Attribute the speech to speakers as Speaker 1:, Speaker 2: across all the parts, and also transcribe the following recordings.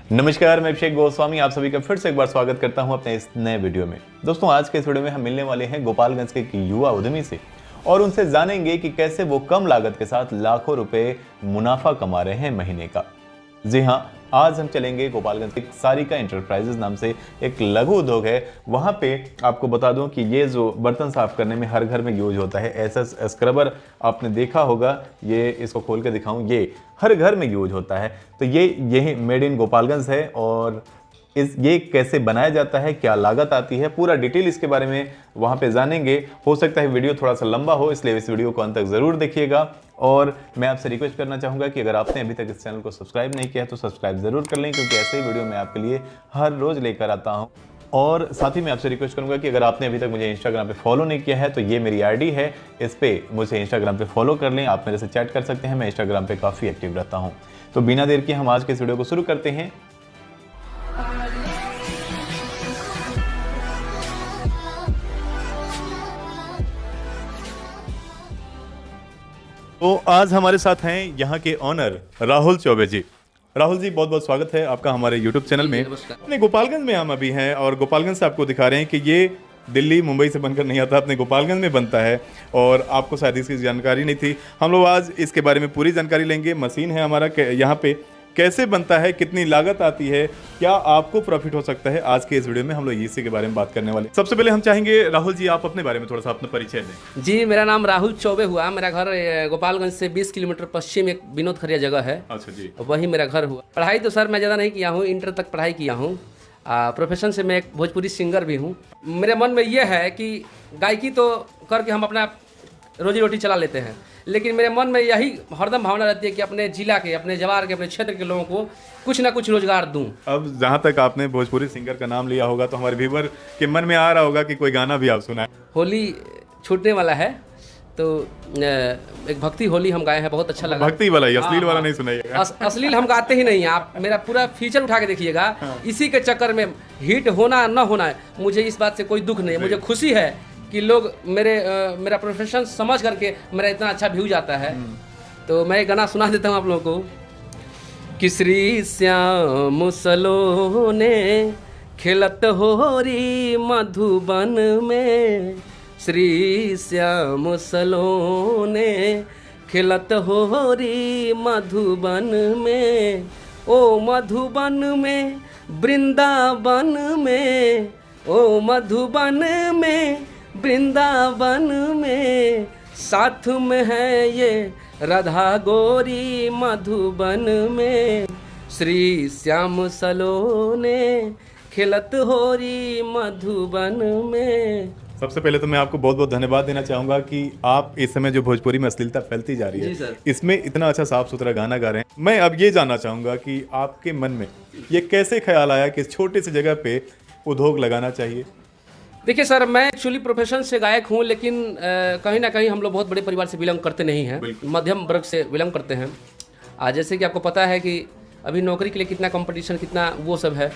Speaker 1: नमस्कार, मैं अभिषेक गोस्वामी आप सभी का फिर से एक बार स्वागत करता हूं अपने इस नए वीडियो में। दोस्तों, आज के इस वीडियो में हम मिलने वाले हैं गोपालगंज के एक युवा उद्यमी से और उनसे जानेंगे कि कैसे वो कम लागत के साथ लाखों रुपए मुनाफा कमा रहे हैं महीने का। जी हां, आज हम चलेंगे गोपालगंज के सारिका एंटरप्राइजेज नाम से एक लघु उद्योग है। वहां पे आपको बता दूं कि ये जो बर्तन साफ करने में हर घर में यूज होता है, ऐसा स्क्रबर आपने देखा होगा। ये इसको खोल के दिखाऊं, ये हर घर में यूज होता है। तो ये मेड इन गोपालगंज है और ये कैसे बनाया जाता है, क्या लागत आती है, पूरा डिटेल इसके बारे में वहां पे जानेंगे। हो सकता है वीडियो थोड़ा सा लंबा हो, इसलिए इस वीडियो को अंत तक जरूर देखिएगा। और मैं आपसे रिक्वेस्ट करना चाहूंगा कि अगर आपने अभी तक इस चैनल को सब्सक्राइब नहीं किया है तो सब्सक्राइब जरूर कर लें, क्योंकि ऐसे ही वीडियो मैं आपके लिए हर रोज लेकर आता हूं। और साथ ही मैं आपसे रिक्वेस्ट करूंगा कि अगर आपने अभी तक मुझे इंस्टाग्राम पे फॉलो नहीं किया है तो ये मेरी आईडी है, इस पे मुझे इंस्टाग्राम पे फॉलो कर लें। आप मेरे से चैट कर सकते हैं, मैं इंस्टाग्राम पे काफ़ी एक्टिव रहता हूँ। तो बिना देर के हम आज के इस वीडियो को शुरू करते हैं। तो आज हमारे साथ हैं यहाँ के ऑनर राहुल चौबे जी। राहुल जी, बहुत बहुत स्वागत है आपका हमारे YouTube चैनल में। अपने गोपालगंज में हम अभी हैं और गोपालगंज से आपको दिखा रहे हैं कि ये दिल्ली मुंबई से बनकर नहीं आता, अपने गोपालगंज में बनता है और आपको शायद इसकी जानकारी नहीं थी। हम लोग आज इसके बारे में पूरी जानकारी लेंगे। मशीन है हमारा यहाँ पे, कैसे बनता है, कितनी लागत आती है, क्या आपको प्रॉफिट हो सकता है, आज के इस वीडियो में हम लोग इसी के बारे में बात करने वाले। सबसे पहले हम चाहेंगे राहुल जी, आप अपने बारे में थोड़ा सा अपना परिचय दें।
Speaker 2: जी, मेरा नाम राहुल चौबे हुआ। मेरा घर गोपालगंज से 20 किलोमीटर पश्चिम एक विनोद खरिया जगह है।
Speaker 1: अच्छा जी,
Speaker 2: वही मेरा घर हुआ। पढ़ाई तो सर मैं ज़्यादा नहीं किया हूँ, इंटर तक पढ़ाई किया हूँ। प्रोफेशन से मैं एक भोजपुरी सिंगर भी हूँ। मेरे मन में ये है कि गायकी तो करके हम अपना रोजी रोटी चला लेते हैं, लेकिन मेरे मन में यही हरदम भावना रहती है कि अपने जिला के, अपने जवार के, अपने क्षेत्र के लोगों को कुछ ना कुछ रोजगार दूं।
Speaker 1: अब जहाँ तक आपने भोजपुरी सिंगर का नाम लिया होगा तो हमारे व्यूवर के मन में आ रहा होगा कि कोई गाना भी आप सुनाएं।
Speaker 2: होली छूटने वाला है तो एक भक्ति होली हम गाए हैं, बहुत अच्छा लगा।
Speaker 1: भक्ति वाला ही, अश्लील वाला नहीं सुनाइएगा।
Speaker 2: अश्लील हम गाते ही नहीं। आप मेरा पूरा फीचर उठा के देखिएगा। इसी के चक्कर में हिट होना न होना है, मुझे इस बात से कोई दुख नहीं है। मुझे खुशी है कि लोग मेरा प्रोफेशन समझ करके मेरा इतना अच्छा व्यू जाता है। तो मैं एक गाना सुना देता हूँ आप लोगों को कि श्री श्याम सलोने खेलत होरी मधुबन में, श्री श्याम सलोने खेलत होरी मधुबन में, ओ मधुबन में वृंदावन में, ओ मधुबन में वृंदावन में, साथ में है ये राधा गोरी मधुबन में, श्री श्याम सलोने खेलत होरी मधुबन में।
Speaker 1: सबसे पहले तो मैं आपको बहुत बहुत धन्यवाद देना चाहूंगा कि आप इस समय जो भोजपुरी में अश्लीलता फैलती जा रही है, इसमें इतना अच्छा साफ सुथरा गाना गा रहे हैं। मैं अब ये जानना चाहूंगा कि आपके मन में ये कैसे ख्याल आया कि इस छोटी सी जगह पे उद्योग लगाना चाहिए।
Speaker 2: देखिए सर, मैं एक्चुअली प्रोफेशन से गायक हूँ, लेकिन कहीं ना कहीं हम लोग बहुत बड़े परिवार से बिलोंग करते नहीं हैं, मध्यम वर्ग से बिलोंग करते हैं। जैसे कि आपको पता है कि अभी नौकरी के लिए कितना कंपटीशन, कितना वो सब है।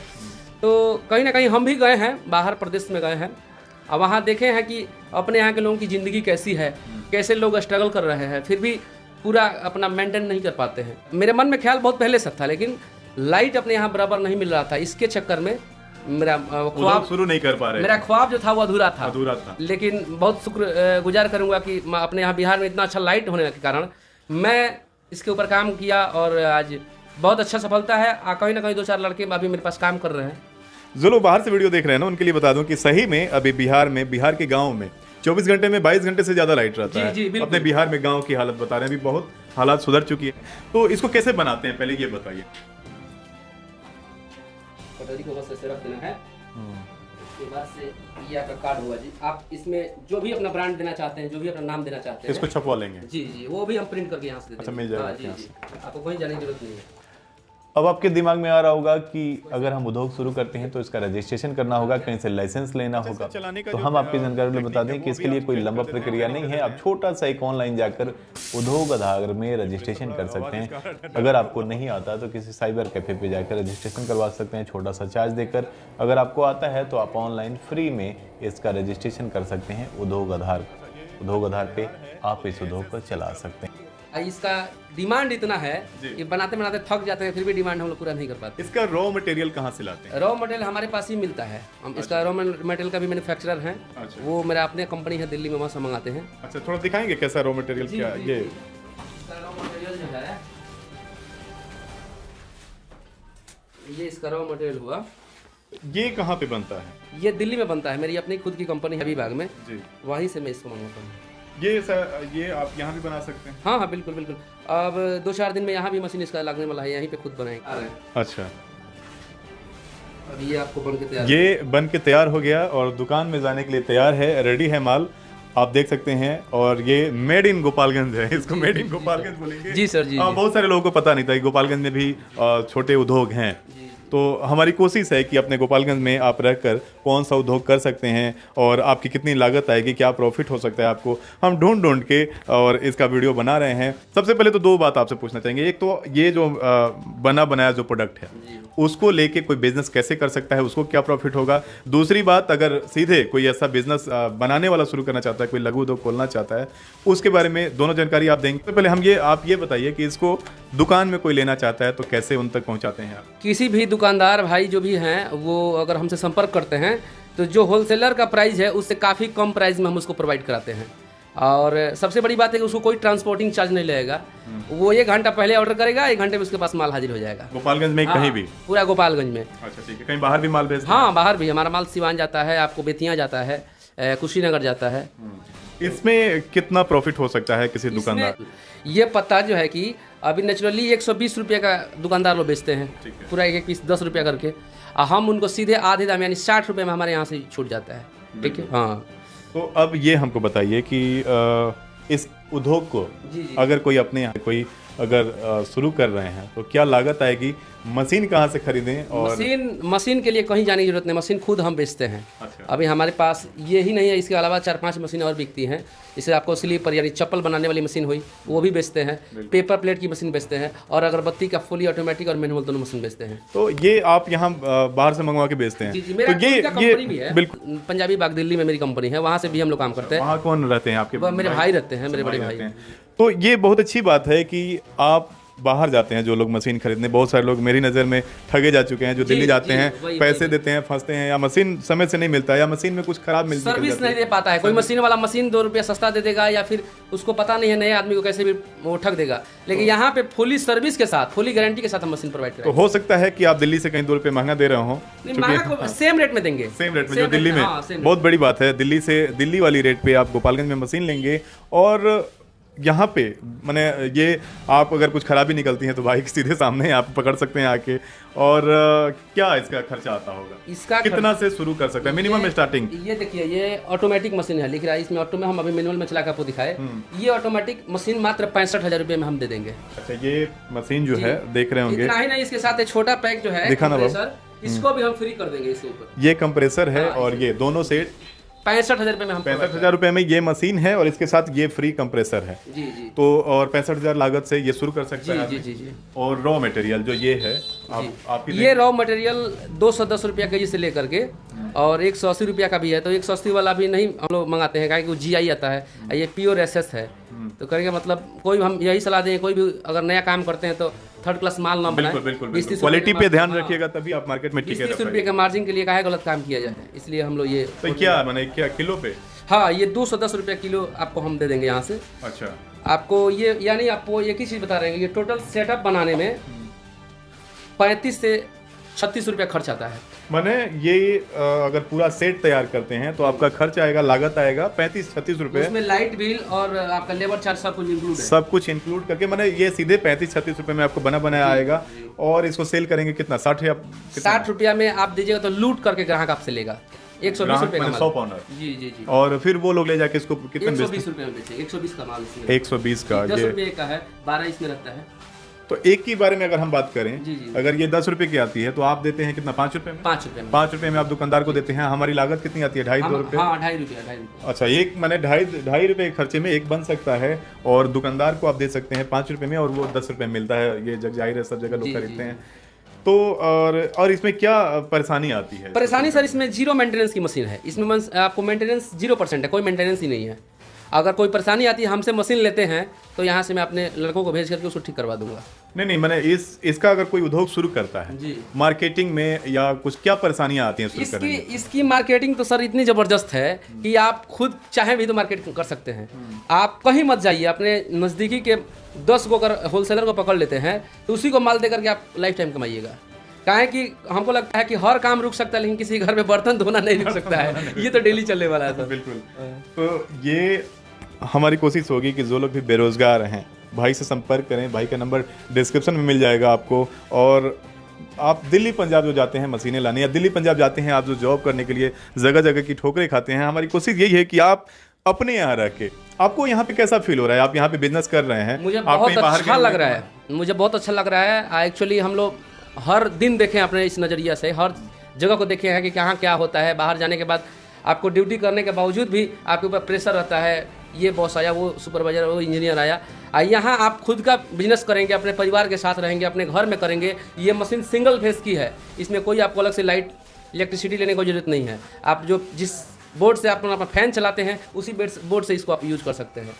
Speaker 2: तो कहीं ना कहीं हम भी गए हैं, बाहर प्रदेश में गए हैं और वहाँ देखे हैं कि अपने यहाँ के लोगों की ज़िंदगी कैसी है, कैसे लोग स्ट्रगल कर रहे हैं, फिर भी पूरा अपना मेंटेन नहीं कर पाते हैं। मेरे मन में ख्याल बहुत पहले से था, लेकिन लाइट अपने यहाँ बराबर नहीं मिल रहा था। इसके चक्कर में मेरा ख्वाब
Speaker 1: शुरू नहीं कर पा रहे।
Speaker 2: मेरा ख्वाब जो था वो अधूरा था। लेकिन बहुत शुक्र गुजार करूंगा कि अपने यहाँ बिहार में इतना अच्छा लाइट होने के कारण मैं इसके ऊपर काम किया और आज बहुत अच्छा सफलता है। कहीं ना कहीं 2-4 लड़के अभी मेरे पास काम कर रहे हैं।
Speaker 1: जो लोग बाहर से वीडियो देख रहे हैं ना, उनके लिए बता दूं कि सही में अभी बिहार के गाँव में 24 घंटे में 22 घंटे से ज्यादा लाइट रहता है।
Speaker 2: जी,
Speaker 1: अपने बिहार में गाँव की हालत बता रहे हैं, अभी बहुत हालात सुधर चुकी है। तो इसको कैसे बनाते हैं, पहले ये बताइए।
Speaker 2: कटोरी को बस ऐसे रख देना है। उसके बाद से ये आपका कार्ड होगा जी। आप इसमें जो भी अपना ब्रांड देना चाहते हैं, जो भी अपना नाम देना चाहते हैं,
Speaker 1: इसको छपवा लेंगे।
Speaker 2: जी, वो भी हम प्रिंट करके यहाँ से दे देंगे।
Speaker 1: अच्छा, मिल जाएगा।
Speaker 2: जी, आपको कहीं जाने की जरूरत नहीं है।
Speaker 1: अब आपके दिमाग में आ रहा होगा कि अगर हम उद्योग शुरू करते हैं तो इसका रजिस्ट्रेशन करना होगा, कहीं से लाइसेंस लेना होगा। तो हम आपकी जानकारी में बता दें कि इसके लिए कोई लंबा प्रक्रिया नहीं है। आप छोटा सा एक ऑनलाइन जाकर उद्योग आधार में रजिस्ट्रेशन कर सकते हैं। अगर आपको नहीं आता तो किसी साइबर कैफे पे जाकर रजिस्ट्रेशन करवा सकते हैं, छोटा सा चार्ज देकर। अगर आपको आता है तो आप ऑनलाइन फ्री में इसका रजिस्ट्रेशन कर सकते हैं उद्योग आधार पे आप इस उद्योग को चला सकते हैं।
Speaker 2: इसका डिमांड इतना है
Speaker 1: जी।
Speaker 2: कि बनाते बनाते थक जाते हैं, फिर भी डिमांड हम लोग पूरा नहीं कर पाते।
Speaker 1: इसका रॉ मटेरियल कहाँ से लाते हैं?
Speaker 2: रॉ मटेरियल हमारे पास ही मिलता है, हम इसका रॉ मटेरियल का भी मैन्युफैक्चरर हैं।
Speaker 1: अच्छा।
Speaker 2: वो मेरा अपने कंपनी है दिल्ली में, वहाँ से मंगाते हैं।
Speaker 1: अच्छा, थोड़ा दिखाएंगे कैसा रॉ मटेरियल क्या ये?
Speaker 2: इसका रॉ मटेरियल जो है, ये इसका रॉ मटेरियल हुआ,
Speaker 1: ये कहाँ पे बनता है?
Speaker 2: ये दिल्ली में बनता है, मेरी अपनी खुद की कंपनी है हबीबाग में,
Speaker 1: जी।
Speaker 2: वहीं से मैं इसको मंगवाता हूँ।
Speaker 1: ये आप यहाँ भी बना सकते हैं?
Speaker 2: हाँ हाँ बिल्कुल बिल्कुल। अब 2-4 दिन में यहाँ भी मशीन इसका लगने वाला है, यहीं पे खुद बनाएंगे।
Speaker 1: अच्छा,
Speaker 2: अब ये आपको बन के तैयार,
Speaker 1: ये बन के तैयार हो गया और दुकान में जाने के लिए तैयार है, रेडी है माल, आप देख सकते हैं। और ये मेड इन गोपालगंज है, इसको मेड इन गोपालगंज बोलेंगे।
Speaker 2: जी सर जी।
Speaker 1: बहुत सारे लोगों को पता नहीं था कि गोपालगंज में भी छोटे उद्योग हैं। तो हमारी कोशिश है कि अपने गोपालगंज में आप रहकर कौन सा उद्योग कर सकते हैं और आपकी कितनी लागत आएगी, क्या प्रॉफिट हो सकता है आपको, हम ढूंढ के और इसका वीडियो बना रहे हैं। सबसे पहले तो 2 बात आपसे पूछना चाहेंगे। एक तो ये जो बना बनाया जो प्रोडक्ट है उसको लेके कोई बिजनेस कैसे कर सकता है, उसको क्या प्रॉफिट होगा। दूसरी बात, अगर सीधे कोई ऐसा बिजनेस बनाने वाला शुरू करना चाहता है, कोई लघु उद्योग खोलना चाहता है, उसके बारे में दोनों जानकारी आप देंगे। तो पहले आप ये बताइए कि इसको दुकान में कोई लेना चाहता है तो कैसे उन तक पहुंचाते हैं आप?
Speaker 2: किसी भी दुकानदार भाई जो भी हैं वो अगर हमसे संपर्क करते हैं तो जो होलसेलर का प्राइस है उससे काफ़ी कम प्राइस में हम उसको प्रोवाइड कराते हैं। और सबसे बड़ी बात है कि उसको कोई ट्रांसपोर्टिंग चार्ज नहीं लगेगा। वो 1 घंटा पहले ऑर्डर करेगा, 1 घंटे में उसके पास माल हाजिर हो जाएगा।
Speaker 1: गोपालगंज में?
Speaker 2: हाँ,
Speaker 1: कहीं भी?
Speaker 2: पूरा गोपालगंज में।
Speaker 1: अच्छा ठीक है। कहीं बाहर भी माल भेजते हैं?
Speaker 2: हाँ बाहर भी हमारा माल सिवान जाता है, आपको बेतिया जाता है, कुशीनगर जाता है।
Speaker 1: इसमें कितना प्रॉफिट हो सकता है किसी दुकानदार?
Speaker 2: ये पत्ता जो है कि अभी नेचुरली 120 रुपये का दुकानदार लोग बेचते हैं, पूरा एक पीस 10 रुपया करके। हम उनको सीधे आधे दाम यानी 60 रुपये में हमारे यहाँ से छूट जाता है। ठीक है। हाँ,
Speaker 1: तो अब ये हमको बताइए कि इस उद्योग को अगर कोई अपने यहाँ कोई अगर शुरू कर रहे हैं तो क्या लागत आएगी, मशीन कहाँ से खरीदें? और
Speaker 2: मशीन के लिए कहीं जाने की जरूरत नहीं, मशीन खुद हम बेचते हैं।
Speaker 1: अच्छा।
Speaker 2: अभी हमारे पास ये ही नहीं है, इसके अलावा 4-5 मशीन और बिकती हैं। इससे आपको स्लीपर यानी चप्पल बनाने वाली मशीन हुई वो भी बेचते हैं, पेपर प्लेट की मशीन बेचते हैं, और अगरबत्ती का फुली ऑटोमेटिक और मैनुअल दोनों मशीन बेचते हैं।
Speaker 1: तो ये आप यहाँ बाहर से मंगवा के बेचते हैं?
Speaker 2: जी जी, मेरा
Speaker 1: तो
Speaker 2: खुद का कंपनी भी है,
Speaker 1: बिल्कुल।
Speaker 2: पंजाबी बाग दिल्ली में मेरी कंपनी है, वहाँ से भी हम लोग काम करते हैं।
Speaker 1: वहाँ कौन रहते हैं आपके?
Speaker 2: मेरे भाई रहते हैं, मेरे बड़े भाई।
Speaker 1: तो ये बहुत अच्छी बात है कि आप बाहर जाते हैं, जो लोग मशीन खरीदने, बहुत सारे लोग मेरी नज़र में ठगे जा चुके हैं, जो दिल्ली जाते हैं, पैसे देते हैं, फंसते हैं, या मशीन समय से नहीं मिलता है, या मशीन में कुछ खराब मिलती है,
Speaker 2: सर्विस नहीं दे पाता है। कोई मशीन वाला मशीन 2 रुपया सस्ता दे देगा, या फिर उसको पता नहीं है नए आदमी को कैसे भी वो ठग देगा। लेकिन यहाँ पे फुली सर्विस के साथ, फुली गारंटी के साथ हम मशीन प्रोवाइड करेंगे।
Speaker 1: तो हो सकता है कि आप दिल्ली से कहीं 2 रुपये महंगा दे रहे हो,
Speaker 2: सेम रेट में देंगे,
Speaker 1: सेम रेट में जो दिल्ली में। बहुत बड़ी बात है, दिल्ली वाली रेट पे आप गोपालगंज में मशीन लेंगे। और यहाँ पे मैंने ये आप अगर कुछ खराबी निकलती है तो बाइक सीधे सामने आप पकड़ सकते हैं आके। और क्या इसका खर्चा आता होगा? इसका कितना से शुरू कर सकते हैं मिनिमम स्टार्टिंग?
Speaker 2: ये देखिए, ये ऑटोमेटिक मशीन है, लिख रहा है इसमें ऑटो में, हम अभी मैनुअल में चला कर आपको दिखाए। ये ऑटोमेटिक मशीन मात्र 65,000 रुपये में हम दे देंगे।
Speaker 1: अच्छा, ये मशीन जो है देख रहे होंगे,
Speaker 2: इतना ही नहीं, इसके साथ एक छोटा पैक जो है
Speaker 1: दिखाना
Speaker 2: कंप्रेसर, इसको भी हम फ्री कर देंगे इसके ऊपर।
Speaker 1: ये कंप्रेसर है और ये दोनों सेट
Speaker 2: 65,000 रुपये में हम
Speaker 1: 65,000 रुपये में ये मशीन है, और इसके साथ ये फ्री कंप्रेसर है।
Speaker 2: जी जी।
Speaker 1: तो और 65,000 लागत से ये शुरू कर सकता है।
Speaker 2: जी जी जी।
Speaker 1: और रॉ मटेरियल जो ये है आपकी,
Speaker 2: ये रॉ मटेरियल 210 रुपया केजी से लेकर के और 180 रुपया का भी है। तो 180 वाला भी नहीं हम लोग मंगाते हैं, क्योंकि वो GI आता है, ये प्योर SS है। तो करेंगे मतलब कोई हम यही सलाह दें, कोई भी अगर नया काम करते हैं तो 3rd क्लास माल ना बनाएं।
Speaker 1: बिल्कुल, क्वालिटी पे ध्यान रखिएगा, तभी आप मार्केट में टिके।
Speaker 2: 30 रुपये के मार्जिन के लिए काहे गलत काम किया जाए, इसलिए हम लोग ये।
Speaker 1: तो क्या माने, क्या किलो पे?
Speaker 2: हाँ, ये 210 रुपया किलो आपको हम दे देंगे यहाँ से।
Speaker 1: अच्छा।
Speaker 2: आपको ये यानी आपको एक ही चीज़ बता रहे हैं, ये टोटल सेटअप बनाने में 35 से 36 रुपया खर्च आता है।
Speaker 1: माने ये अगर पूरा सेट तैयार करते हैं तो आपका खर्च आएगा, लागत आएगा 35-36 रुपये।
Speaker 2: उसमें लाइट बिल और आपका लेबर चार्ज सब कुछ इंक्लूड है।
Speaker 1: सब कुछ इंक्लूड करके माने ये सीधे 35-36 रुपये में आपको बना बनाया आएगा। और इसको सेल करेंगे कितना?
Speaker 2: 60 रुपया में आप दीजिएगा तो लूट करके ग्राहक आपसे लेगा 120 रुपये का
Speaker 1: 100 पाउंडर।
Speaker 2: जी जी जी।
Speaker 1: और फिर वो लोग ले जाके इसको कितने
Speaker 2: 120 रुपये में बेचेंगे। 120 का माल इसमें,
Speaker 1: 120 का
Speaker 2: 10 रुपये का है, 12 इसमें रहता है।
Speaker 1: तो एक की बारे में अगर हम बात करें,
Speaker 2: जी जी।
Speaker 1: अगर ये 10 रुपए की आती है तो आप देते हैं कितना? 5 रुपए में?
Speaker 2: 5 रुपये में।
Speaker 1: 5 रुपए में आप दुकानदार को देते हैं। हमारी लागत कितनी आती है? 2.5 रुपए।
Speaker 2: हाँ, 2.5 रुपये।
Speaker 1: अच्छा, एक मैंने 2.5 रुपए के खर्चे में एक बन सकता है, और दुकानदार को आप दे सकते हैं 5 रुपए में, और वो 10 रुपए में मिलता है। ये जाहिर है, सब जगह लोग खरीदते हैं। तो और इसमें क्या परेशानी आती है?
Speaker 2: परेशानी सर, इसमें 0 मेंटेनेंस की मशीन है। इसमें आपको मेंटेनेंस 0% है, कोई मेंटेनेंस ही नहीं है। अगर कोई परेशानी आती है हमसे मशीन लेते हैं तो यहाँ से मैं अपने लड़कों को भेज करके उसको ठीक करवा दूंगा।
Speaker 1: नहीं, मैंने इसका अगर कोई उद्योग शुरू करता है
Speaker 2: जी,
Speaker 1: मार्केटिंग में या कुछ क्या परेशानियां आती हैं शुरू करने में?
Speaker 2: इसकी मार्केटिंग तो सर इतनी ज़बरदस्त है कि आप खुद चाहे भी तो मार्केटिंग कर सकते हैं। आप कहीं मत जाइए, अपने नज़दीकी के 10 को अगर होलसेलर को पकड़ लेते हैं तो उसी को माल दे करके आप लाइफ टाइम कमाइएगा। काहे कि हमको लगता है कि हर काम रुक सकता है लेकिन किसी घर में बर्तन धोना नहीं रुक सकता है। ये तो डेली चलने वाला है सर।
Speaker 1: बिल्कुल। तो ये हमारी कोशिश होगी कि जो लोग भी बेरोजगार हैं भाई से संपर्क करें। भाई का नंबर डिस्क्रिप्शन में मिल जाएगा आपको। और आप दिल्ली पंजाब जो जाते हैं मशीनें लाने, या दिल्ली पंजाब जाते हैं आप जो जॉब करने के लिए जगह जगह की ठोकरें खाते हैं, हमारी कोशिश यही है कि आप अपने यहाँ रह के, आपको यहाँ पे कैसा फील हो रहा है? आप यहाँ पे बिजनेस कर रहे हैं,
Speaker 2: मुझे बहुत अच्छा लग रहा है। मुझे बहुत अच्छा लग रहा है। एक्चुअली हम लोग हर दिन देखें अपने इस नज़रिया से, हर जगह को देखे हैं कि कहाँ क्या होता है। बाहर जाने के बाद आपको ड्यूटी करने के बावजूद भी आपके ऊपर प्रेशर रहता है, ये बॉस आया, वो सुपरवाइजर, वो इंजीनियर आया। यहाँ आप खुद का बिजनेस करेंगे, अपने परिवार के साथ रहेंगे, अपने घर में करेंगे। ये मशीन सिंगल फेस की है, इसमें कोई आपको अलग से लाइट इलेक्ट्रिसिटी लेने की जरूरत नहीं है। आप जो जिस बोर्ड से आप अपना फैन चलाते हैं उसी बोर्ड से इसको आप यूज़ कर सकते हैं।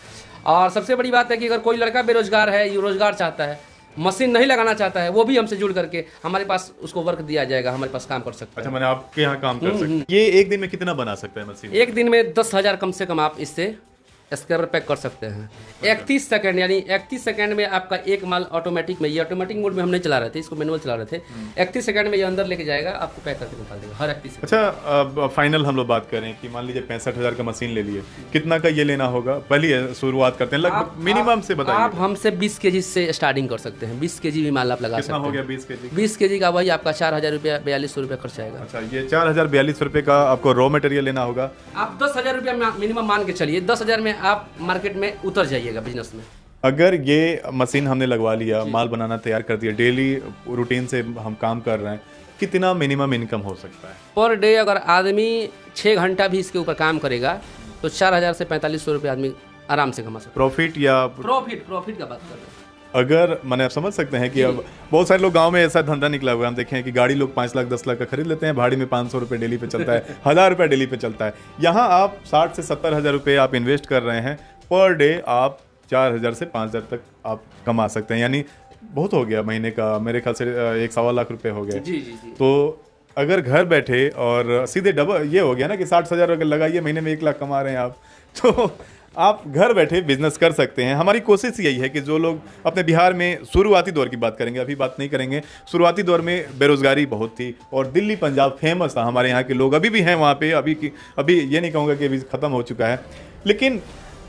Speaker 2: और सबसे बड़ी बात है कि अगर कोई लड़का बेरोजगार है, ये रोजगार चाहता है, मशीन नहीं लगाना चाहता है, वो भी हमसे जुड़ करके हमारे पास उसको वर्क दिया जाएगा, हमारे पास काम कर सकता है।
Speaker 1: अच्छा, मैंने आपके यहाँ काम कर सकते हैं। ये एक दिन में कितना बना सकता है मशीन?
Speaker 2: एक दिन में 10,000 कम से कम आप इससे स्क्रैपर पैक कर सकते हैं। 31 सेकंड, यानी 31 सेकंड में आपका एक माल ऑटोमेटिक में, ये ऑटोमेटिक मोड में हम नहीं चला रहे थे, इसको मैनुअल चला रहे थे। 31 सेकंड में ये अंदर लेके जाएगा, आपको पैक करके निकाल देगा हर 31 सेकंड।
Speaker 1: अच्छा, अब फाइनल हम लोग बात करें कि मान लीजिए 65,000 का मशीन ले लिए, कितना का ये लेना होगा? पहले शुरुआत करते हैं, लगभग मिनिमम से बताइए।
Speaker 2: आप हमसे 20 kg से स्टार्टिंग कर सकते हैं। 20 kg भी माल आप लगा सकते हैं।
Speaker 1: कितना हो गया 20 kg?
Speaker 2: 20 kg का वही आपका 4,000 रुपया, 4200 रुपया खर्च आएगा।
Speaker 1: अच्छा, ये 4,042 रुपये का आपको रॉ मटेरियल लेना होगा।
Speaker 2: आप 10,000 रुपया मिनिमम मान के चलिए, 10,000 में आप मार्केट में उतर जाइएगा बिजनेस में।
Speaker 1: अगर ये मशीन हमने लगवा लिया, माल बनाना तैयार कर दिया, डेली रूटीन से हम काम कर रहे हैं, कितना मिनिमम इनकम हो सकता है
Speaker 2: पर डे? अगर आदमी 6 घंटा भी इसके ऊपर काम करेगा तो 4,000 से 4,500 रुपये आदमी आराम से कमा सकता है।
Speaker 1: प्रॉफिट या
Speaker 2: प्रॉफिट का बात कर रहे हैं।
Speaker 1: अगर मैंने आप समझ सकते हैं कि अब बहुत सारे लोग गांव में ऐसा धंधा निकला हुआ है। हम देखें कि गाड़ी लोग 5 लाख 10 लाख का खरीद लेते हैं, भाड़ी में 500 रुपये डेली पे चलता है, 1,000 रुपये डेली पे चलता है। यहाँ आप 60 से 70,000 रुपये आप इन्वेस्ट कर रहे हैं, पर डे आप 4,000 से 5,000 तक आप कमा सकते हैं। यानी बहुत हो गया महीने का, मेरे ख्याल से 1.25 लाख रुपए हो गए।
Speaker 2: जी।
Speaker 1: तो अगर घर बैठे और सीधे डबल ये हो गया ना कि 60,000 अगर लगाइए, महीने में 1 लाख कमा रहे हैं आप, तो आप घर बैठे बिजनेस कर सकते हैं। हमारी कोशिश यही है कि जो लोग अपने बिहार में शुरुआती दौर की बात करेंगे, अभी बात नहीं करेंगे, शुरुआती दौर में बेरोजगारी बहुत थी और दिल्ली पंजाब फेमस था। हमारे यहाँ के लोग अभी भी हैं वहाँ पे, अभी ये नहीं कहूँगा कि अभी ख़त्म हो चुका है, लेकिन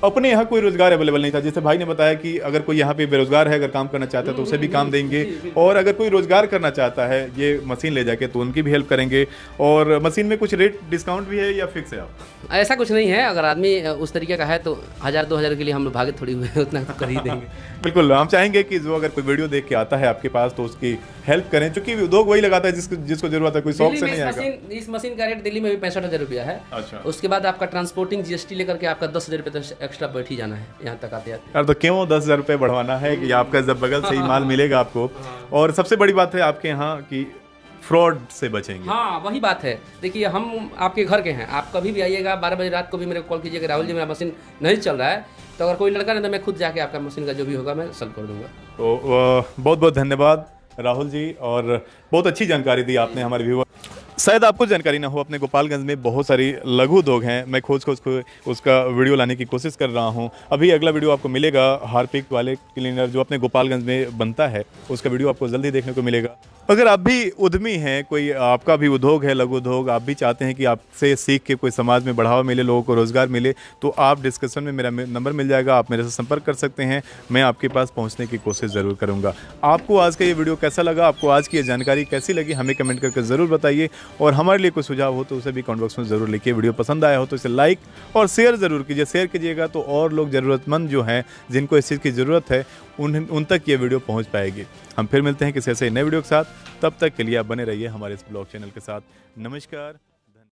Speaker 1: अपने यहाँ कोई रोजगार अवेलेबल नहीं था। जैसे भाई ने बताया कि अगर कोई यहाँ पे बेरोजगार है, अगर काम करना चाहता है तो उसे भी काम देंगे, और अगर कोई रोजगार करना चाहता है ये मशीन ले जाके तो उनकी भी हेल्प करेंगे। और मशीन में कुछ रेट डिस्काउंट भी है या फिक्स है? आप
Speaker 2: ऐसा कुछ नहीं है, अगर आदमी उस तरीके का है तो 1,000-2,000 के लिए हम लोग भागे थोड़ी हुए हैं, उतना कर ही देंगे।
Speaker 1: बिल्कुल, हम चाहेंगे कि जो अगर कोई वीडियो देख के आता है आपके पास तो उसकी हेल्प करें, क्योंकि उद्योग वही लगाता है जिसको जरूरत है, कोई शौक से नहीं आएगा।
Speaker 2: इस मशीन का रेट दिल्ली में भी 65,000 रुपया है।
Speaker 1: अच्छा, उसके
Speaker 2: उसके बाद आपका ट्रांसपोर्टिंग GST लेकर के आपका 10,000 रुपये तो एक्स्ट्रा बैठ ही जाना है यहाँ तक आते आते।
Speaker 1: यार तो क्यों 10,000 रुपये बढ़वाना है कि आपका जब बगल से ही माल मिलेगा आपको। और सबसे बड़ी बात है आपके यहाँ की फ्रॉड से बचेंगे।
Speaker 2: हाँ, वही बात है। देखिए, हम आपके घर के हैं, आप कभी भी आइएगा, 12 बजे रात को भी मेरे को कॉल कीजिएगा, राहुल जी मेरा मशीन नहीं चल रहा है, तो अगर कोई लड़का नहीं तो मैं खुद जाके आपका मशीन का जो भी होगा मैं सॉल्व कर दूंगा।
Speaker 1: तो बहुत बहुत धन्यवाद राहुल जी, और बहुत अच्छी जानकारी दी आपने हमारे व्यूअर। शायद आपको जानकारी ना हो, अपने गोपालगंज में बहुत सारी लघु उद्योग हैं। मैं खोज उसका वीडियो लाने की कोशिश कर रहा हूं। अभी अगला वीडियो आपको मिलेगा हार्पिक वाले क्लीनर जो अपने गोपालगंज में बनता है, उसका वीडियो आपको जल्दी देखने को मिलेगा। अगर आप भी उद्यमी हैं, कोई आपका भी उद्योग है, लघु उद्योग, आप भी चाहते हैं कि आपसे सीख के कोई समाज में बढ़ावा मिले, लोगों को रोजगार मिले, तो आप डिस्क्रिप्शन में मेरा नंबर मिल जाएगा, आप मेरे से संपर्क कर सकते हैं। मैं आपके पास पहुंचने की कोशिश ज़रूर करूंगा। आपको आज का ये वीडियो कैसा लगा, आपको आज की ये जानकारी कैसी लगी, हमें कमेंट करके ज़रूर बताइए। और हमारे लिए कोई सुझाव हो तो उसे भी कमेंट बॉक्स में ज़रूर लिखिए। वीडियो पसंद आया हो तो इसे लाइक और शेयर ज़रूर कीजिए। शेयर कीजिएगा तो और लोग ज़रूरतमंद जो हैं, जिनको इस चीज़ की ज़रूरत है, उन तक ये वीडियो पहुंच पाएगी। हम फिर मिलते हैं किसी ऐसे नए वीडियो के साथ। तब तक के लिए आप बने रहिए हमारे इस ब्लॉग चैनल के साथ। नमस्कार।